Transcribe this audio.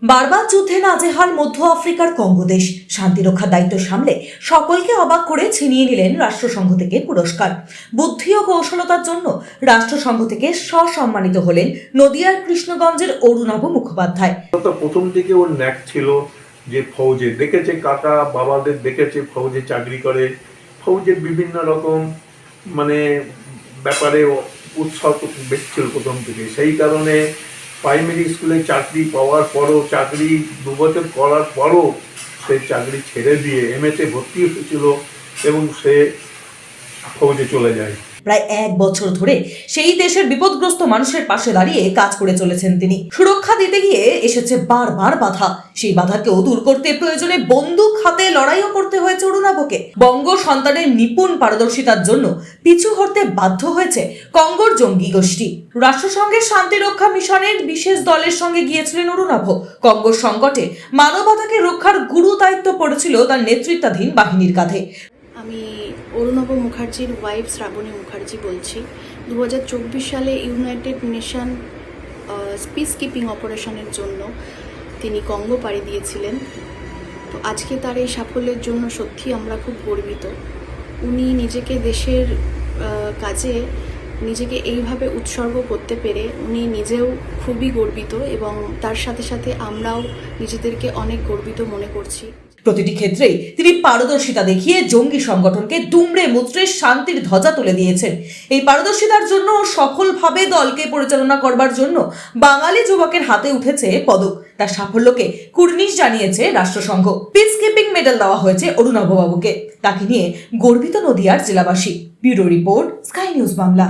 বারবার যুদ্ধে নাজেহাল মধ্য আফ্রিকার কঙ্গো দেশ শান্তিরক্ষার দায়িত্ব সামলে সকলকে অবাক করে ছিনিয়ে নিলেন রাষ্ট্রসংঘ থেকে পুরস্কার। বুদ্ধি ও কৌশলতার জন্য রাষ্ট্রসংঘ থেকে সসম্মানিত হলেন নদিয়ার কৃষ্ণগঞ্জের অরুণাভ মুখোপাধ্যায়। প্রথম থেকে ওর ন্যাক ছিল যে ফৌজে দেখেছে, কাকা বাবাদের দেখেছে ফৌজে চাকরি করে, ফৌজের বিভিন্ন রকম মানে ব্যাপারে উৎসাহ বেশি ছিল প্রথম থেকে। সেই কারণে প্রাইমারি স্কুলে চাকরি পাওয়ার পরও, চাকরি 2 বছর করার পরও সে চাকরি ছেড়ে দিয়ে এমএতে ভর্তি হয়েছিল এবং সে ফৌজে চলে যায়। প্রায় 1 বছর ধরে সেই দেশের বিপদগ্রস্ত মানুষের পাশে দাঁড়িয়ে কাজ করে চলেছেন তিনি। সুরক্ষা দিতে গিয়ে এসেছে বারবার বাধা, সেই বাধাকেও দূর করতে প্রয়োজনে বন্দুক হাতে লড়াইও করতে হয়েছে অরুণাভকে। বঙ্গ সন্তানের নিপুণ পারদর্শিতার জন্য পিছু হটতে বাধ্য হয়েছে কঙ্গোর জঙ্গি গোষ্ঠী। রাষ্ট্রসংঘের শান্তিরক্ষা মিশনের বিশেষ দলের সঙ্গে গিয়েছিলেন অরুণাভ। কঙ্গোর সংকটে মানবতাকে রক্ষার গুরু দায়িত্ব পড়েছিল তার নেতৃত্বাধীন বাহিনীর কাঁধে। আমি অরুণাভ মুখার্জির ওয়াইফ শ্রাবণী মুখার্জি বলছি। 2024 সালে ইউনাইটেড নেশন পিস কিপিং অপারেশনের জন্য তিনি কঙ্গো পাড়ি দিয়েছিলেন। তো আজকে তার এই সাফল্যের জন্য সত্যি আমরা খুব গর্বিত। উনি নিজেকে দেশের কাজে নিজেকে এইভাবে উৎসর্গ করতে পেরে উনি নিজেও খুবই গর্বিত এবং তার সাথে সাথে আমরাও নিজেদেরকে অনেক গর্বিত মনে করছি। প্রতিটি ক্ষেত্রেই তিনি পারদর্শিতা দেখিয়ে জঙ্গি সংগঠনকে দুমড়ে মুচড়ে শান্তির ধ্বজা তুলে দিয়েছেন। এই পারদর্শিতার জন্য সফলভাবে দলকে পরিচালনা করবার জন্য বাঙালি যুবকের হাতে উঠেছে পদক। তার সাফল্যকে কুর্নিশ জানিয়েছে রাষ্ট্রসংঘ। পিস কিপিং মেডেল দেওয়া হয়েছে অরুণাভ বাবুকে। তাকে নিয়ে গর্বিত নদিয়ার জেলাবাসী। Bureau report, Sky News Bangla.